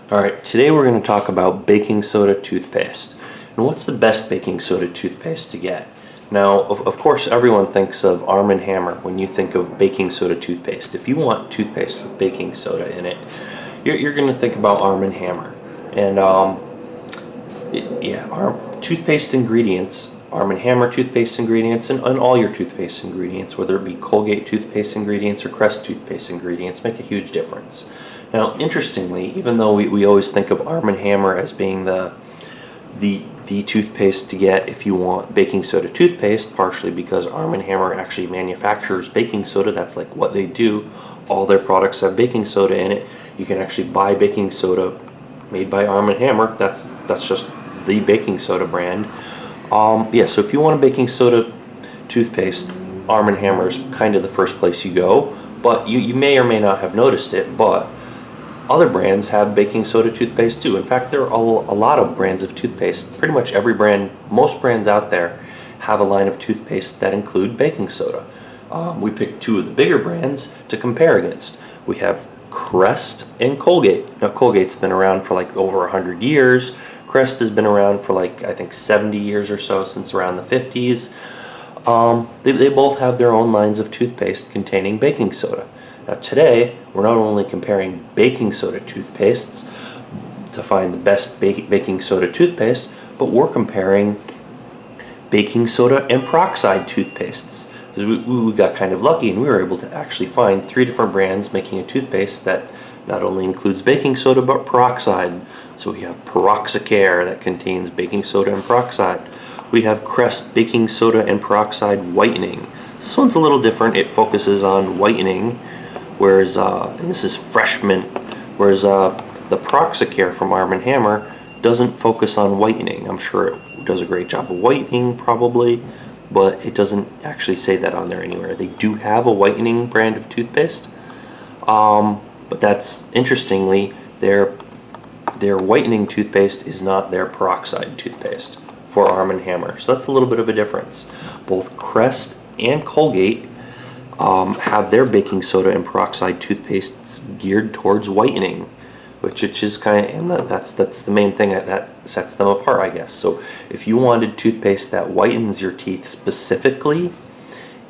Alright, today we're going to talk about baking soda toothpaste. And what's the best baking soda toothpaste to get? Now, of course, everyone thinks of Arm & Hammer when you think of baking soda toothpaste. If you want toothpaste with baking soda in it, you're going to think about Arm & Hammer. And toothpaste ingredients, Arm & Hammer toothpaste ingredients, and all your toothpaste ingredients, whether it be Colgate toothpaste ingredients or Crest toothpaste ingredients, make a huge difference. Now, interestingly, even though we always think of Arm & Hammer as being the toothpaste to get if you want baking soda toothpaste, partially because Arm & Hammer actually manufactures baking soda. That's like what they do. All their products have baking soda in it. You can actually buy baking soda made by Arm & Hammer. That's just the baking soda brand. So if you want a baking soda toothpaste, Arm & Hammer is kind of the first place you go. But you may or may not have noticed it, but other brands have baking soda toothpaste too. In fact, there are a lot of brands of toothpaste. Pretty much every brand, most brands out there have a line of toothpaste that include baking soda. We picked two of the bigger brands to compare against. We have Crest and Colgate. Now, Colgate's been around for like over 100 years. Crest has been around for like, I think, 70 years or so, since around the 50s. They both have their own lines of toothpaste containing baking soda. Now today, we're not only comparing baking soda toothpastes to find the best baking soda toothpaste, but we're comparing baking soda and peroxide toothpastes. We got kind of lucky and we were able to actually find 3 different brands making a toothpaste that not only includes baking soda but peroxide. So we have Peroxicare that contains baking soda and peroxide. We have Crest baking soda and peroxide whitening. This one's a little different. It focuses on whitening, whereas and this is fresh mint, whereas the Peroxicare from Arm & Hammer doesn't focus on whitening. I'm sure it does a great job of whitening probably, but it doesn't actually say that on there anywhere. They do have a whitening brand of toothpaste, but that's interestingly their whitening toothpaste is not their peroxide toothpaste for Arm & Hammer. So that's a little bit of a difference. Both Crest and Colgate have their baking soda and peroxide toothpastes geared towards whitening, which is kind of, and that's the main thing that sets them apart, I guess. So if you wanted toothpaste that whitens your teeth specifically,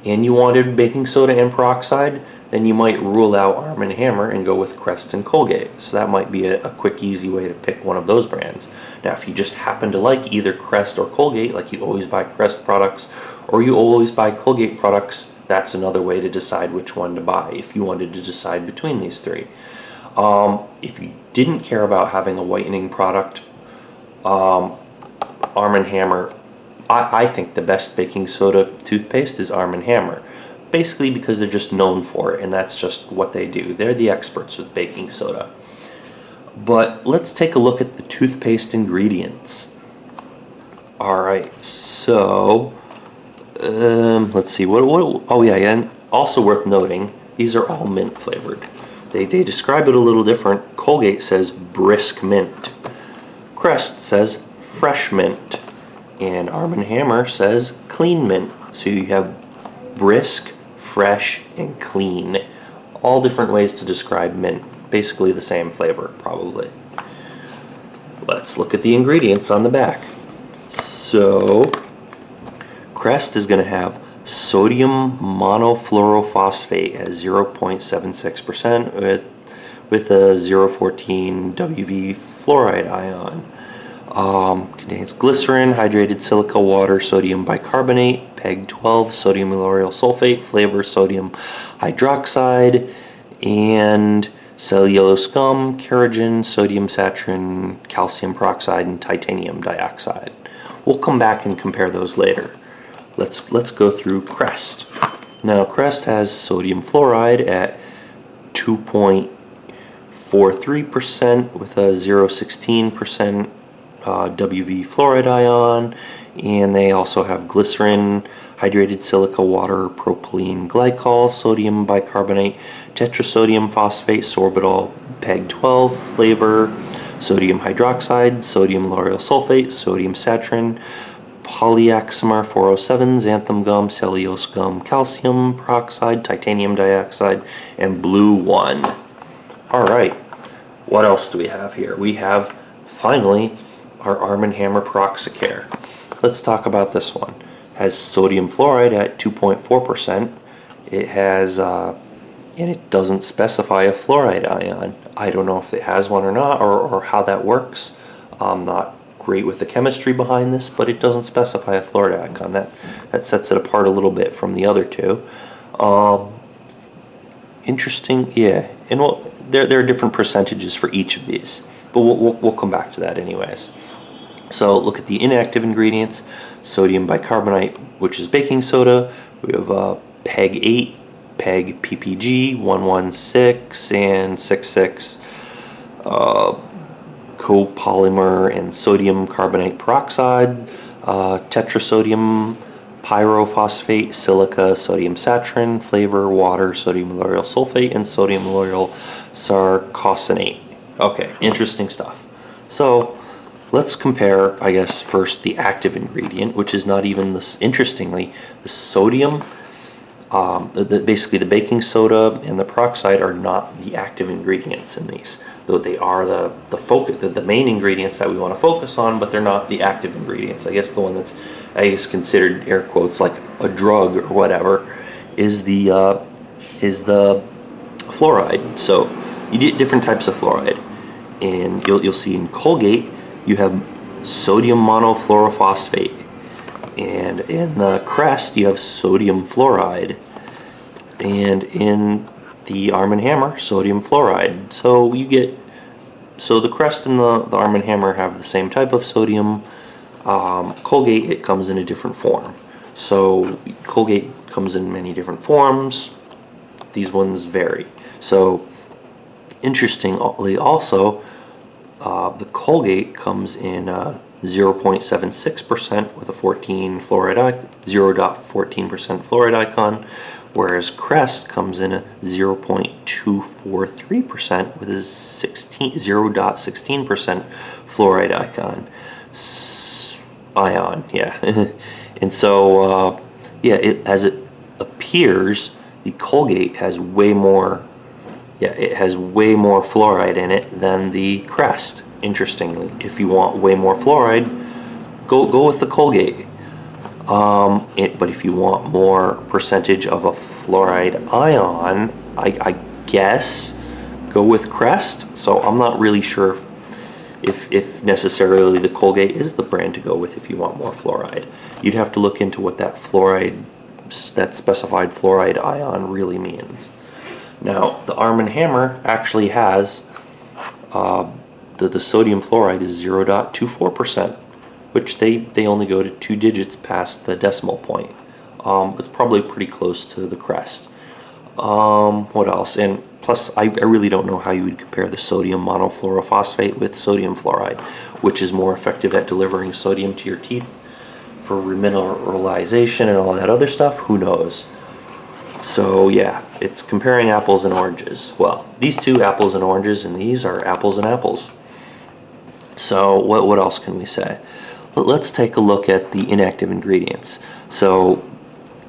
and you wanted baking soda and peroxide, then you might rule out Arm & Hammer and go with Crest and Colgate. So that might be a quick, easy way to pick one of those brands. Now, if you just happen to like either Crest or Colgate, like you always buy Crest products or you always buy Colgate products, that's another way to decide which one to buy if you wanted to decide between these 3. If you didn't care about having a whitening product, Arm & Hammer, I think the best baking soda toothpaste is Arm & Hammer. Basically because they're just known for it, and that's just what they do. They're the experts with baking soda. But let's take a look at the toothpaste ingredients. Alright, so let's see, oh yeah, and also worth noting, these are all mint flavored. They describe it a little different. Colgate says brisk mint. Crest says fresh mint. And Arm & Hammer says clean mint. So you have brisk, fresh, and clean. All different ways to describe mint. Basically the same flavor, probably. Let's look at the ingredients on the back. So, Crest is going to have sodium monofluorophosphate at 0.76% with a 0.14 WV fluoride ion. Contains glycerin, hydrated silica water, sodium bicarbonate, PEG 12, sodium lauryl sulfate, flavor sodium hydroxide, and cellulose gum, carrageen, sodium saturin, calcium peroxide, and titanium dioxide. We'll come back and compare those later. Let's go through Crest. Now, Crest has sodium fluoride at 2.43% with a 0.16% WV fluoride ion, and they also have glycerin, hydrated silica water, propylene glycol, sodium bicarbonate, tetrasodium phosphate, sorbitol, PEG 12 flavor, sodium hydroxide, sodium lauryl sulfate, sodium saturin, polyaxamar 407, xanthan gum, cellulose gum, calcium peroxide, titanium dioxide, and blue 1. Alright, what else do we have here? We have, finally, our Arm & Hammer Peroxicare. Let's talk about this one. It has sodium fluoride at 2.4%. It has, and it doesn't specify a fluoride ion. I don't know if it has one or not, or how that works. I'm not great with the chemistry behind this, but it doesn't specify a fluoride icon. That sets it apart a little bit from the other two. Interesting, yeah. And there are different percentages for each of these, but we'll come back to that anyways. So look at the inactive ingredients: sodium bicarbonate, which is baking soda. We have PEG 8, PEG PPG 116 and 66. Copolymer and sodium carbonate peroxide, tetrasodium pyrophosphate, silica, sodium saturin, flavor, water, sodium lauryl sulfate, and sodium lauryl sarcosinate. Okay, interesting stuff. So let's compare, I guess, first the active ingredient, which is not even this. Interestingly, the sodium, basically the baking soda and the peroxide are not the active ingredients in these. Though they are the main ingredients that we want to focus on, but they're not the active ingredients. I guess the one that's, I guess, considered, air quotes, like a drug or whatever, is the fluoride. So you get different types of fluoride, and you'll see in Colgate you have sodium monofluorophosphate, and in the Crest you have sodium fluoride, and in the Arm & Hammer, sodium fluoride. So the Crest and the Arm & Hammer have the same type of sodium. Colgate, it comes in a different form. So Colgate comes in many different forms. These ones vary. So interestingly also, the Colgate comes in 0.76% with a 0.14% fluoride icon, whereas Crest comes in at 0.243% with a 0.16% fluoride ion, yeah. And so, as it appears, the Colgate has way more, it has way more fluoride in it than the Crest. Interestingly, if you want way more fluoride, go with the Colgate. But if you want more percentage of a fluoride ion, I guess go with Crest. So I'm not really sure if necessarily the Colgate is the brand to go with if you want more fluoride. You'd have to look into what that specified fluoride ion really means. Now, the Arm & Hammer actually has the sodium fluoride is 0.24%. which they only go to 2 digits past the decimal point. It's probably pretty close to the Crest. What else? And plus, I really don't know how you would compare the sodium monofluorophosphate with sodium fluoride, which is more effective at delivering sodium to your teeth for remineralization and all that other stuff. Who knows? So yeah, it's comparing apples and oranges. Well, these two, apples and oranges, and these are apples and apples. So what else can we say? Let's take a look at the inactive ingredients. So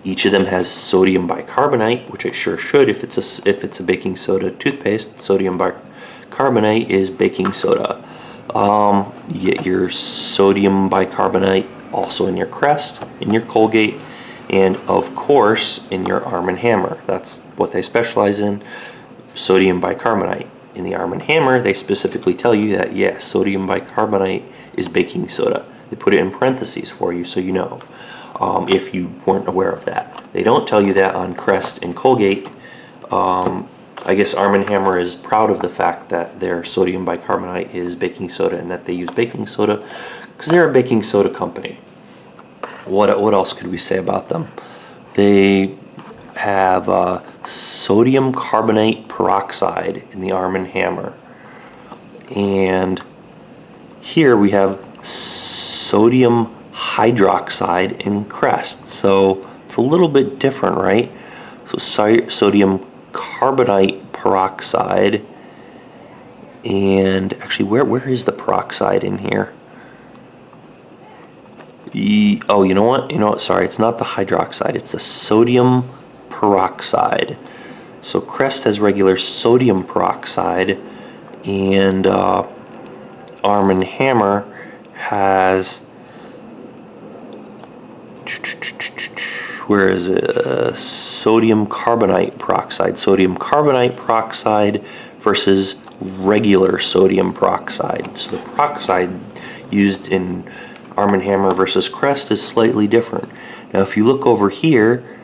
each of them has sodium bicarbonate, which it sure should if it's a baking soda toothpaste. Sodium bicarbonate is baking soda. You get your sodium bicarbonate also in your Crest, in your Colgate, and of course in your Arm & Hammer. That's what they specialize in, sodium bicarbonate. In the Arm & Hammer, they specifically tell you that, yes, sodium bicarbonate is baking soda. They put it in parentheses for you so you know, if you weren't aware of that. They don't tell you that on Crest and Colgate. I guess Arm & Hammer is proud of the fact that their sodium bicarbonate is baking soda and that they use baking soda because they're a baking soda company. What else could we say about them? They have sodium carbonate peroxide in the Arm & Hammer. And here we have sodium hydroxide in Crest. So it's a little bit different, right? So sodium carbonate peroxide. And actually, where is the peroxide in here? Oh, you know what? Sorry, it's not the hydroxide. It's the sodium peroxide. So Crest has regular sodium peroxide, and Arm & Hammer has, where is it? Sodium carbonate peroxide. Sodium carbonate peroxide versus regular sodium peroxide. So the peroxide used in Arm & Hammer versus Crest is slightly different. Now if you look over here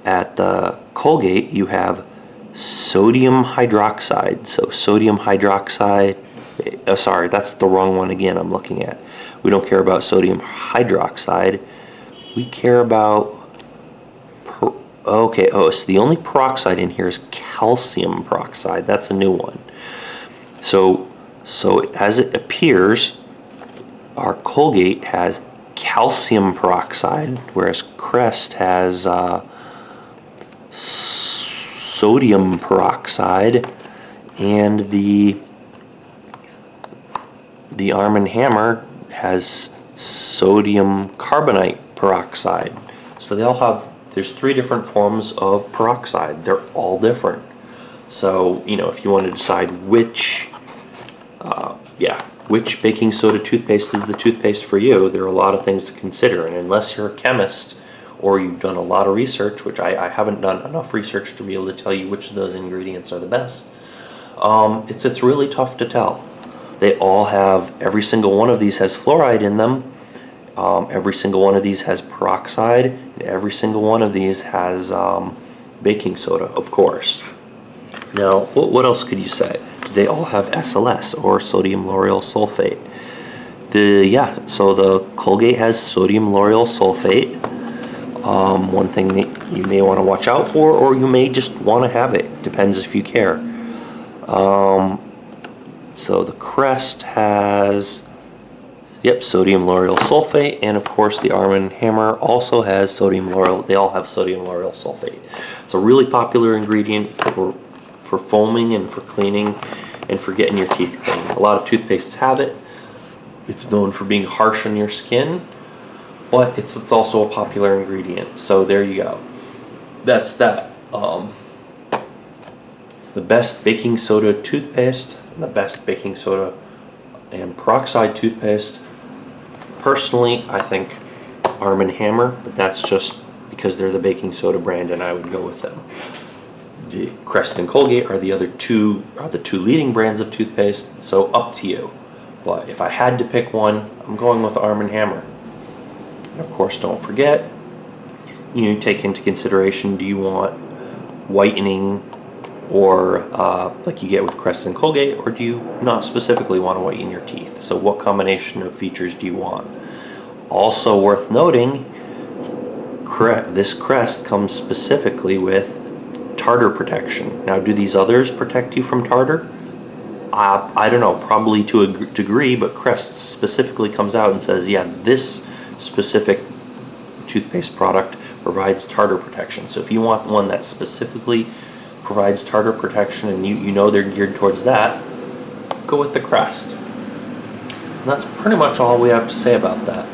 at the Colgate, you have sodium hydroxide. So sodium hydroxide, sorry, that's the wrong one again I'm looking at. We don't care about sodium hydroxide. We care about, okay, oh, so the only peroxide in here is calcium peroxide. That's a new one. So as it appears, our Colgate has calcium peroxide, whereas Crest has sodium peroxide, and the Arm & Hammer has sodium carbonate peroxide. So they all have, there's 3 different forms of peroxide. They're all different. So, you know, if you want to decide which baking soda toothpaste is the toothpaste for you, there are a lot of things to consider. And unless you're a chemist or you've done a lot of research, which I haven't done enough research to be able to tell you which of those ingredients are the best, it's really tough to tell. They all have, every single one of these has fluoride in them. Every single one of these has peroxide, and every single one of these has baking soda, of course. Now, what else could you say? Do they all have SLS, or sodium lauryl sulfate? So the Colgate has sodium lauryl sulfate. One thing that you may want to watch out for, or you may just want to have it. Depends if you care. So the Crest has, sodium lauryl sulfate, and of course the Arm & Hammer also has sodium lauryl. They all have sodium lauryl sulfate. It's a really popular ingredient for foaming and for cleaning and for getting your teeth clean. A lot of toothpastes have it. It's known for being harsh on your skin, but it's also a popular ingredient. So there you go. That's that. The best baking soda toothpaste, the best baking soda and peroxide toothpaste. Personally, I think Arm & Hammer, but that's just because they're the baking soda brand and I would go with them. The Crest and Colgate are the two leading brands of toothpaste, so up to you. But if I had to pick one, I'm going with Arm & Hammer. And of course, don't forget, take into consideration, do you want whitening or like you get with Crest and Colgate, or do you not specifically want to whiten your teeth? So what combination of features do you want? Also worth noting, this Crest comes specifically with tartar protection. Now, do these others protect you from tartar? I don't know, probably to a degree, but Crest specifically comes out and says, yeah, this specific toothpaste product provides tartar protection. So if you want one that specifically provides tartar protection and you know they're geared towards that, go with the Crest. And that's pretty much all we have to say about that.